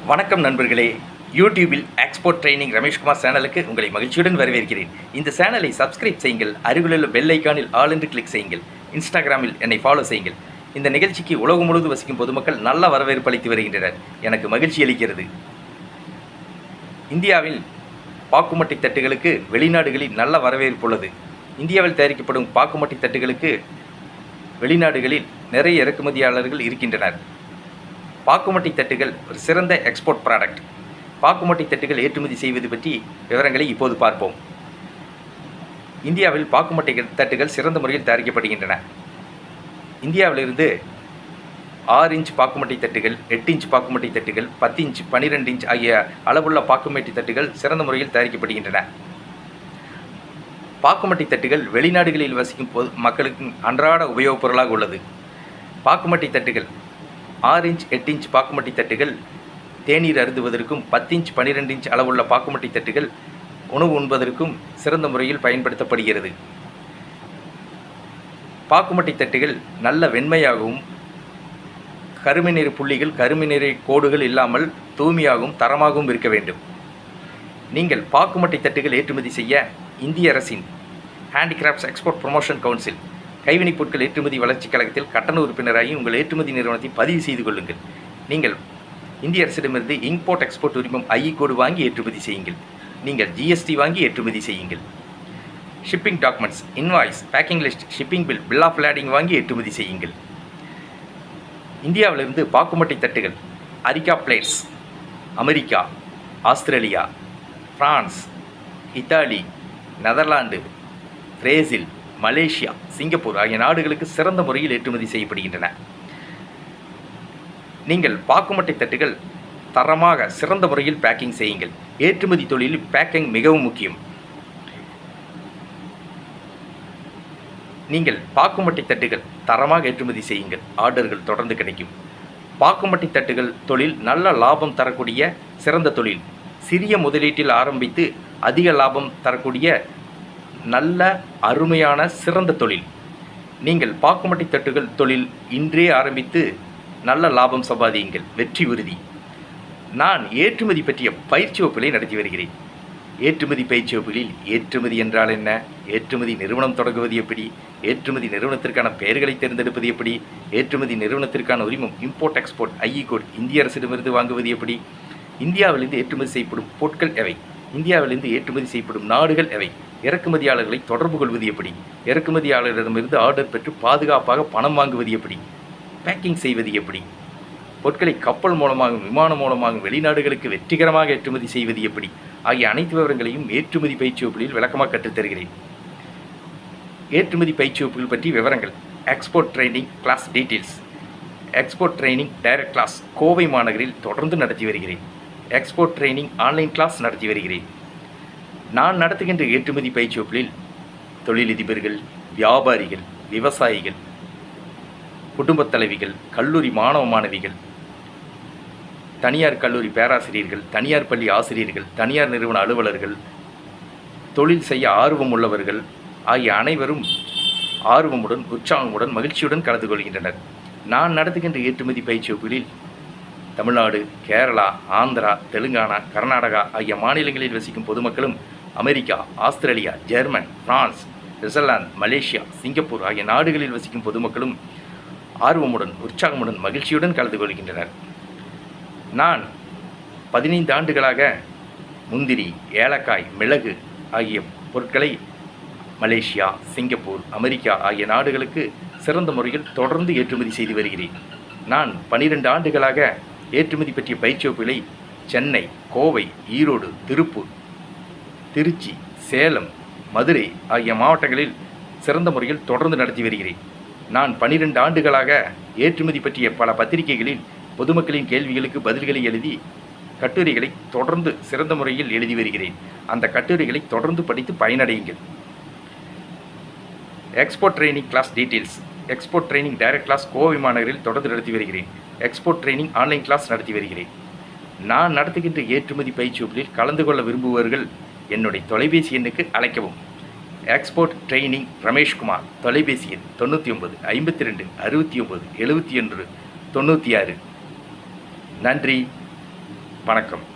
வணக்கம் நண்பர்களே. யூடியூபில் எக்ஸ்போர்ட் ட்ரைனிங் ரமேஷ்குமார் சேனலுக்கு உங்களை மகிழ்ச்சியுடன் வரவேற்கிறேன். இந்த சேனலை சப்ஸ்கிரைப் செய்யுங்கள், அருகிலுள்ள பெல் ஐக்கானில் ஆல் என்று கிளிக் செய்யுங்கள். இன்ஸ்டாகிராமில் என்னை ஃபாலோ செய்யுங்கள். இந்த நிகழ்ச்சிக்கு உலகம் முழுவதும் வசிக்கும் பொதுமக்கள் நல்ல வரவேற்பு அளித்து வருகின்றனர். எனக்கு மகிழ்ச்சி அளிக்கிறது. இந்தியாவில் பாக்குமட்டை தட்டுகளுக்கு வெளிநாடுகளில் நல்ல வரவேற்பு உள்ளது. இந்தியாவில் தயாரிக்கப்படும் பாக்குமட்டை தட்டுகளுக்கு வெளிநாடுகளில் நிறைய இறக்குமதியாளர்கள் இருக்கின்றனர். பாக்குமட்டை தட்டுகள் ஒரு சிறந்த எக்ஸ்போர்ட் ப்ராடக்ட். பாக்குமட்டை தட்டுகள் ஏற்றுமதி செய்வது பற்றி விவரங்களை இப்போது பார்ப்போம். இந்தியாவில் பாக்குமட்டை தட்டுகள் சிறந்த முறையில் தயாரிக்கப்படுகின்றன. இந்தியாவிலிருந்து 6 இன்ச் பாக்குமட்டை தட்டுகள், 8 இன்ச் பாக்குமட்டை தட்டுகள், 10 இன்ச், 12 இன்ச் ஆகிய அளவுள்ள பாக்குமட்டை தட்டுகள் சிறந்த முறையில் தயாரிக்கப்படுகின்றன. பாக்குமட்டை தட்டுகள் வெளிநாடுகளில் வசிக்கும் மக்களுக்கு அன்றாட உபயோகப் பொருளாக உள்ளது. பாக்குமட்டை தட்டுகள் 6 இன்ச், 8 இன்ச் பாக்குமட்டை தட்டுகள் தேநீர் அருந்துவதற்கும், 10 இன்ச், 12 இன்ச் அளவுள்ள பாக்குமட்டை தட்டுகள் உணவு உண்பதற்கும் சிறந்த முறையில் பயன்படுத்தப்படுகிறது. பாக்குமட்டை தட்டுகள் நல்ல வெண்மையாகவும், கருமை நிற புள்ளிகள், கருமை நிற கோடுகள் இல்லாமல் தூய்மையாகவும் தரமாகவும் இருக்க வேண்டும். நீங்கள் பாக்குமட்டை தட்டுகள் ஏற்றுமதி செய்ய இந்திய அரசின் ஹேண்டிகிராஃப்ட்ஸ் எக்ஸ்போர்ட் ப்ரொமோஷன் கவுன்சில் கைவினைப் பொருட்கள் ஏற்றுமதி வளர்ச்சிக் கழகத்தில் கட்டண உறுப்பினராகி உங்கள் ஏற்றுமதி நிறுவனத்தை பதிவு செய்து கொள்ளுங்கள். நீங்கள் இந்திய அரசிடமிருந்து இம்போர்ட் எக்ஸ்போர்ட் உரிமம் ஐஇ கோடு வாங்கி ஏற்றுமதி செய்யுங்கள். நீங்கள் ஜிஎஸ்டி வாங்கி ஏற்றுமதி செய்யுங்கள். Shipping documents, invoice, packing list, shipping bill, bill of lading வாங்கி ஏற்றுமதி செய்யுங்கள். இந்தியாவிலிருந்து பாக்குமட்டை தட்டுகள் areca plates America, Australia, France, Italy, Netherlands, Brazil, Malaysia, Singapore ஆகிய நாடுகளுக்கு சிறந்த முறையில் ஏற்றுமதி செய்யப்படுகின்றன. நீங்கள் பாக்குமட்டை தட்டுகள் தரமாக சிறந்த முறையில் பேக்கிங் செய்யுங்கள். ஏற்றுமதி தொழிலில் பேக்கிங் மிகவும் முக்கியம். நீங்கள் பாக்குமட்டை தட்டுகள் தரமாக ஏற்றுமதி செய்யுங்கள். ஆர்டர்கள் தொடர்ந்து கிடைக்கும். பாக்குமட்டை தட்டுகள் தொழில் நல்ல லாபம் தரக்கூடிய சிறந்த தொழில். சிறிய முதலீட்டில் ஆரம்பித்து அதிக லாபம் தரக்கூடிய நல்ல அருமையான சிறந்த தொழில். நீங்கள் பாக்குமட்டை தட்டுகள் தொழில் இன்றே ஆரம்பித்து நல்ல லாபம் சம்பாதியுங்கள். வெற்றி உறுதி. நான் ஏற்றுமதி பற்றிய பயிற்சி வகுப்புகளை நடத்தி வருகிறேன். ஏற்றுமதி பயிற்சி வகுப்புகளில் ஏற்றுமதி என்றால் என்ன, ஏற்றுமதி நிறுவனம் தொடங்குவது எப்படி, ஏற்றுமதி நிறுவனத்திற்கான பெயர்களை தேர்ந்தெடுப்பது எப்படி, ஏற்றுமதி நிறுவனத்திற்கான உரிமம் இம்போர்ட் எக்ஸ்போர்ட் ஐஇ கோட் இந்திய அரசிடமிருந்து வாங்குவது எப்படி, இந்தியாவிலிருந்து ஏற்றுமதி செய்யப்படும் பொருட்கள் எவை, இந்தியாவிலிருந்து ஏற்றுமதி செய்யப்படும் நாடுகள் எவை, இறக்குமதியாளர்களை தொடர்பு கொள்வது எப்படி, இறக்குமதியாளரிடமிருந்து ஆர்டர் பெற்று பாதுகாப்பாக பணம் வாங்குவது எப்படி, பேக்கிங் செய்வது எப்படி, பொருட்களை கப்பல் மூலமாகவும் விமானம் மூலமாகவும் வெளிநாடுகளுக்கு வெற்றிகரமாக ஏற்றுமதி செய்வது எப்படி ஆகிய அனைத்து விவரங்களையும் ஏற்றுமதி பயிற்சி வகுப்புகளில் விளக்கமாக கற்றுத்தருகிறேன். ஏற்றுமதி பயிற்சி வகுப்புகள் பற்றி விவரங்கள். Export training class details. Export training direct class Kovai மாநகரில் தொடர்ந்து நடத்தி வருகிறேன். எக்ஸ்போர்ட் ட்ரைனிங் ஆன்லைன் கிளாஸ் நடத்தி வருகிறேன். நான் நடத்துகின்ற ஏற்றுமதி பயிற்சி வகுப்புகளில் தொழிலதிபர்கள், வியாபாரிகள், விவசாயிகள், குடும்பத் தலைவிகள், கல்லூரி மாணவ மாணவிகள், தனியார் கல்லூரி பேராசிரியர்கள், தனியார் பள்ளி ஆசிரியர்கள், தனியார் நிறுவன அலுவலர்கள், தொழில் செய்ய ஆர்வம் உள்ளவர்கள் ஆகிய அனைவரும் ஆர்வமுடன், உற்சாகமுடன், மகிழ்ச்சியுடன் கலந்து கொள்கின்றனர். நான் நடத்துகின்ற ஏற்றுமதி பயிற்சி வகுப்புகளில் தமிழ்நாடு, கேரளா, ஆந்திரா, தெலுங்கானா, கர்நாடகா ஆகிய மாநிலங்களில் வசிக்கும் பொதுமக்களும், America, Australia, German, France, Switzerland, Malaysia, Singapore ஆகிய நாடுகளில் வசிக்கும் பொதுமக்களும் ஆர்வமுடன், உற்சாகமுடன், மகிழ்ச்சியுடன் கலந்து கொள்கின்றனர். நான் 15 ஆண்டுகளாக முந்திரி, ஏலக்காய், மிளகு ஆகிய பொருட்களை மலேசியா, சிங்கப்பூர், அமெரிக்கா ஆகிய நாடுகளுக்கு சிறந்த முறையில் தொடர்ந்து ஏற்றுமதி செய்து வருகிறேன். நான் 12 ஆண்டுகளாக ஏற்றுமதி பற்றிய பயிற்சி வகுப்புகளை சென்னை, கோவை, ஈரோடு, திருப்பூர், திருச்சி, சேலம், மதுரை ஆகிய மாவட்டங்களில் சிறந்த முறையில் தொடர்ந்து நடத்தி வருகிறேன். நான் 12 ஆண்டுகளாக ஏற்றுமதி பற்றிய பல பத்திரிகைகளில் பொதுமக்களின் கேள்விகளுக்கு பதில்களை எழுதி கட்டுரைகளை தொடர்ந்து சிறந்த முறையில் எழுதி வருகிறேன். அந்த கட்டுரைகளை தொடர்ந்து படித்து பயனடையுங்கள். Export training class details. Export training direct class Kovai மாநகரில் தொடர்ந்து நடத்தி வருகிறேன். எக்ஸ்போர்ட் ட்ரைனிங் ஆன்லைன் கிளாஸ் நடத்தி வருகிறேன். நான் நடத்துகின்ற ஏற்றுமதி பயிற்சி வகுப்பில் கலந்து கொள்ள விரும்புபவர்கள் என்னுடைய தொலைபேசி எண்ணுக்கு அழைக்கவும். Export training Rameshkumar. தொலைபேசி எண் 99 52 69 71 96. நன்றி. வணக்கம்.